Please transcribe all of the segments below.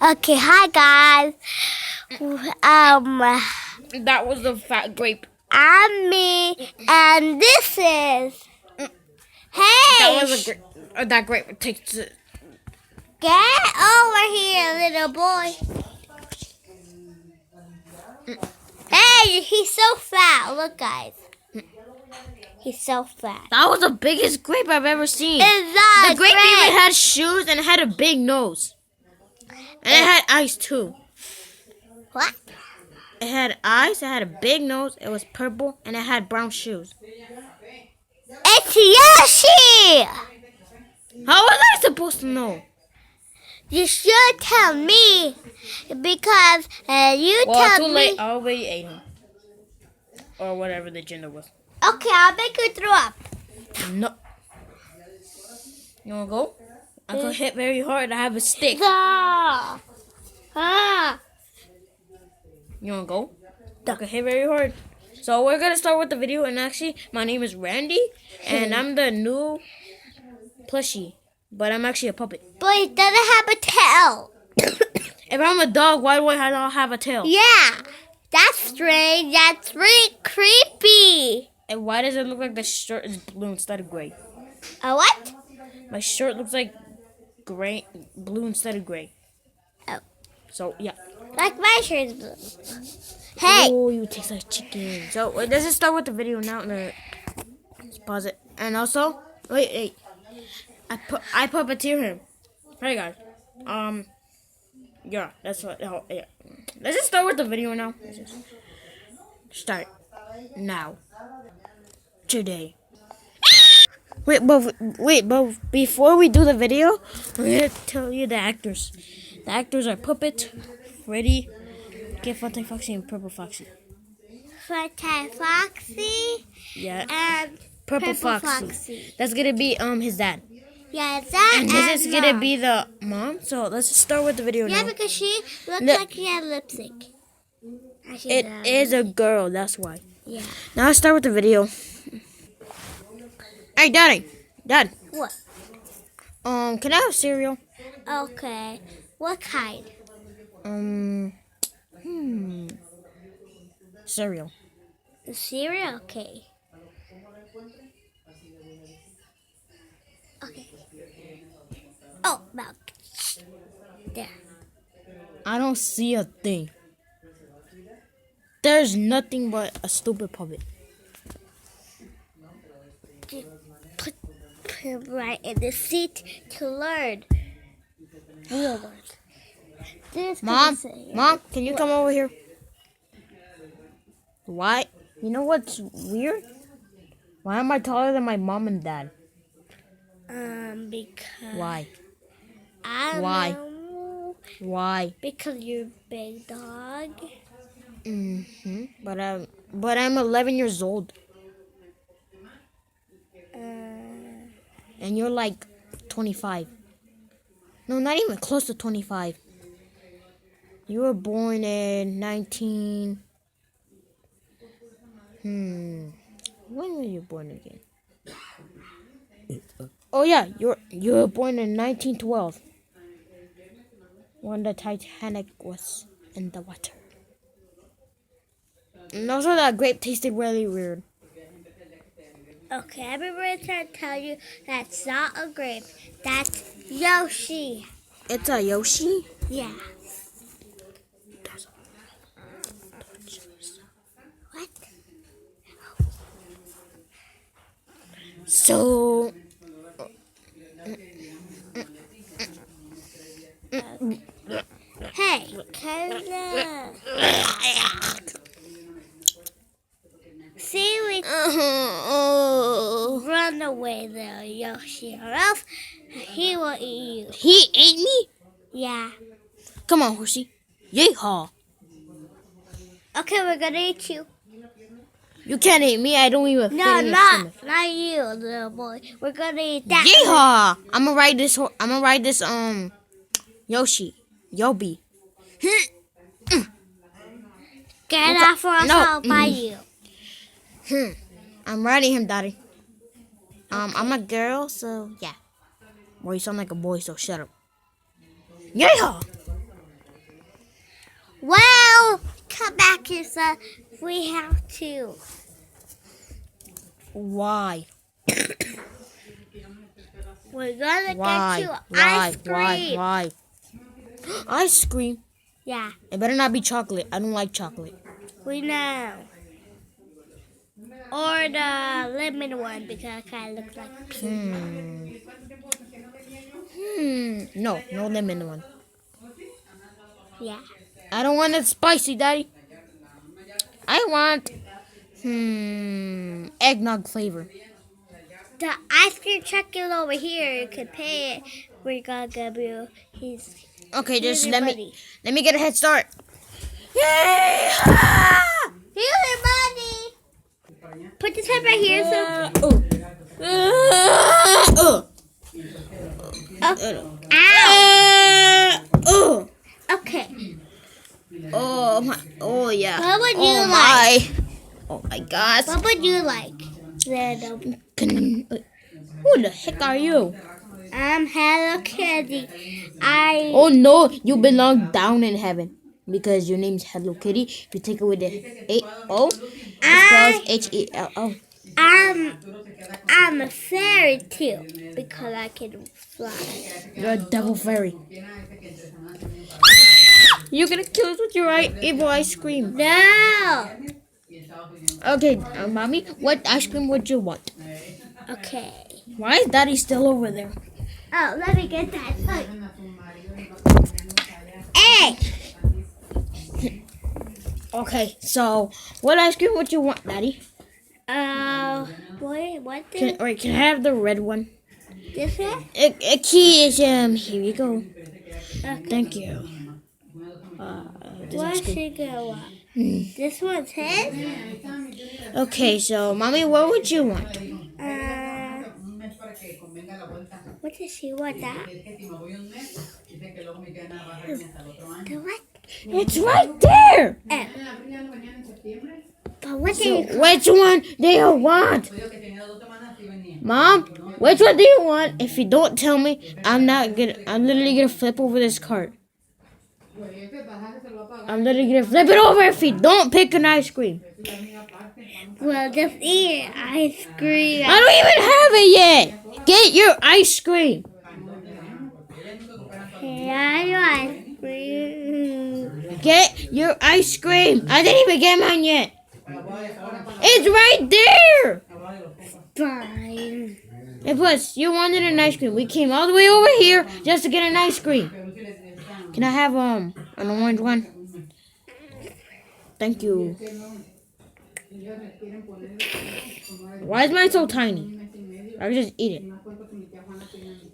Okay, hi guys. Um, That was the fat grape. I'm me, and this is. Hey, That was a grape. That grape takes it. get over here, little boy. Hey, he's so fat. Look, guys. He's so fat. That was the biggest grape I've ever seen. It's not The grape great. even had shoes and it had a big nose. And it had eyes too. What? It had eyes, it had a big nose, it was purple, and it had brown shoes. It's Yoshi. How was I supposed to know? You should tell me because you Well, tell too me. late. I already ate him. Or whatever the gender was. Okay, I'll make you throw up. No. You wanna go? I can hit very hard. I have a stick. Ah. Ah. You wanna go? I can hit very hard. So we're gonna start with the video. And actually, my name is Randy, and I'm the new plushie, but I'm actually a puppet. But it doesn't have a tail. If I'm a dog, why would I not have a tail? Yeah, that's strange. That's really creepy. And why does it look like the shirt is blue instead of gray? A what? My shirt looks like gray, blue instead of gray. Oh. So yeah. Like my shirt is blue. Hey. Oh, you taste like chicken. So let's just start with the video now. Let's pause it. And also, wait. I puppeteer him. Hey guys. Yeah, that's what. Oh, yeah. Let's just start with the video now. Let's just start now. Today. Wait, but before we do the video, I'm gonna tell you the actors. The actors are Puppet, Freddy, Get Funtime Foxy, and Purple Foxy. Funtime Foxy. Yeah. And Purple Foxy. That's gonna be his dad. Yeah, that And this is gonna be the mom. So let's just start with the video now. Yeah, because she looks like she had lip sync. It is a girl, that's why. Yeah. Now let's start with the video. Hey, Dad. What? Can I have cereal? Okay. What kind? Cereal. The cereal? Okay. Okay. Oh, milk. There. I don't see a thing. There's nothing but a stupid puppet. Just put him right in the seat to learn. Real words. Mom, can you come over here? Why? You know what's weird? Why am I taller than my mom and dad? Because. Why? I don't Why? know. Why? Because you're a big dog. But I'm 11 years old. And you're like 25. No, not even close to 25. You were born in 19... When were you born again? Oh yeah, you were born in 1912. When the Titanic was in the water. And also that grape tasted really weird. Okay, everybody's trying to tell you that's not a grape. That's Yoshi. It's a Yoshi? Yeah. What? So... Hey, Kayla. See, we run away there, Yoshi, or else he will eat you. He ate me? Yeah. Come on, horsey. Yeehaw. Okay, we're gonna eat you. You can't eat me. I don't even No, not you, little boy. We're gonna eat that. Yeehaw. I'm gonna ride this Yoshi. Yobi. Get off or else I'll bite you. I'm riding him, Daddy. I'm a girl, so yeah. Well, you sound like a boy, so shut up. Yeehaw. Well, come back here, son. We have to. Why? We're gonna Why? get you ice cream. Why? Ice cream? Yeah, It better not be chocolate. I don't like chocolate. we know. Or the lemon one because it kind of looks like pink. No lemon one. Yeah. I don't want it spicy, Daddy. I want eggnog flavor. The ice cream truck is over here. You could pay it. We're gonna give you his. Okay, just your let money. me get a head start. Yay! Here's your money. Put this head right here. Ow. Okay. Oh my! Oh yeah! What would you Oh like? my! Oh my God! What would you like? Who the heck are you? I'm Hello Kitty. Oh no! You belong down in heaven because your name's Hello Kitty. If you take away the A-O, it spells H-E-L-O. I'm a fairy too because I can fly. You're a devil fairy. You're gonna kill us with your evil ice cream. No. Okay, Mommy, what ice cream would you want? Okay. Why is Daddy still over there? Oh, let me get that. Hey. Okay, so what ice cream would you want, Daddy? What? Can I have the red one? This one? A key is here you go. Okay. Thank you. What should go up? This one's his? Okay, so Mommy, what would you want? What does she want that? The what? It's right there. But what do So you which one do you want? Mom, which one do you want? If you don't tell me, I'm literally gonna flip over this cart. I'm literally gonna flip it over if you don't pick an ice cream. Well, just eat ice cream. I don't even have it yet. Get your ice cream. Yeah, ice cream. Get your ice cream. I didn't even get mine yet. It's right there. Fine. And plus, you wanted an ice cream. We came all the way over here just to get an ice cream. Can I have an orange one? Thank you. Why is mine so tiny? I can just eat it.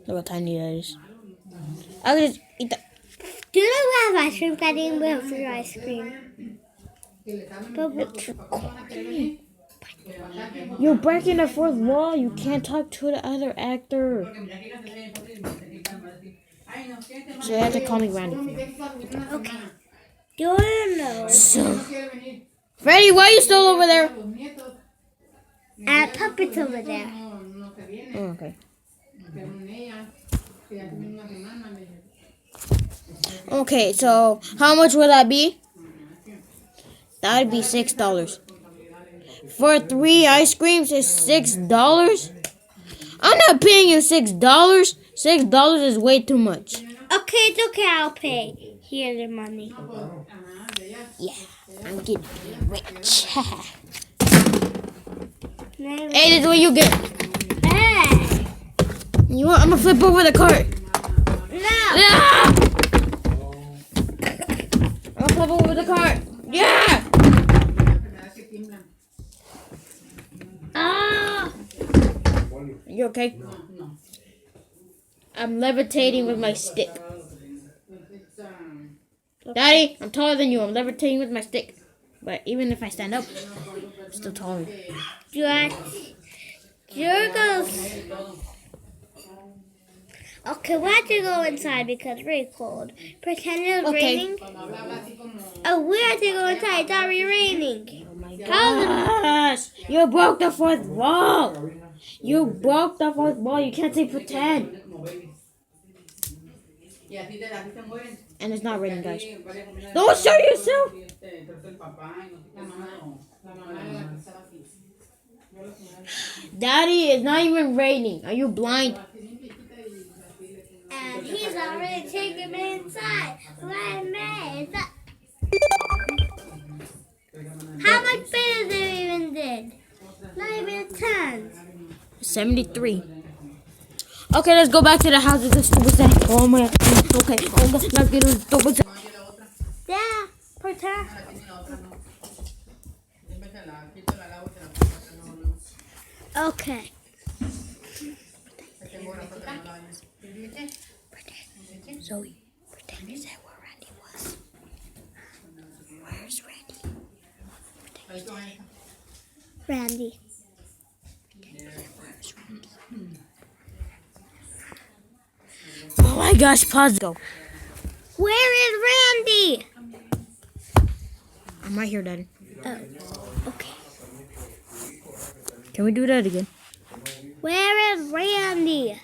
Look how tiny that is. I can just eat that. Do you have ice cream, Kareem? We have free ice cream. But You're breaking the fourth wall. You can't talk to the other actor. So you have to call me Randy. okay. Do you want to know? So, Freddy, why are you still over there? Puppet's over there. Oh, okay. Okay, so how much would that be? That would be $6. For 3 ice creams, is $6? I'm not paying you $6. $6 is way too much. Okay, it's okay. I'll pay. Here's the money. Yeah, I'm getting rich. Hey. Hey, this is what you get. You want? I'm gonna flip over the cart. No. Ah! I'm gonna flip over the cart. Yeah. Ah. You okay? I'm levitating with my stick. Daddy, I'm taller than you. I'm levitating with my stick. But even if I stand up, I'm still taller. You're goes. Okay, we have to go inside because it's really cold. Pretend it's raining. Oh, we have to go inside. It's already raining. Gosh, you broke the fourth wall. You broke the fourth wall. You can't say pretend. And it's not raining, guys. Don't show yourself! Daddy, it's not even raining. Are you blind? And he's already taken me inside. Why me? How much better than we even did? Not even 10. 73. Okay, let's go back to the house. It's a stupid thing. Oh my god. Okay. Oh god. Let's get a stupid thing. Yeah, protect. Okay. Zoe, pretend you said where Randy was. Where's Randy? Randy. Oh my gosh, pause. Go. Where is Randy? I'm right here, Daddy. Oh, okay. Can we do that again? Where is Randy?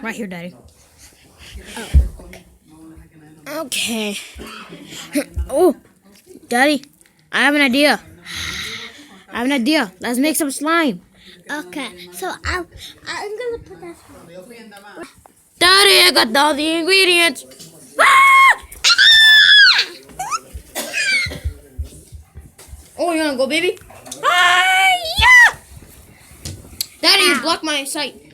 Right here, Daddy. Oh, Okay. Oh, Daddy, I have an idea. Let's make some slime. okay. So I'm gonna put that. Daddy, I got all the ingredients. Ah! Oh, you wanna go, baby? Yeah! Daddy, you blocked my sight.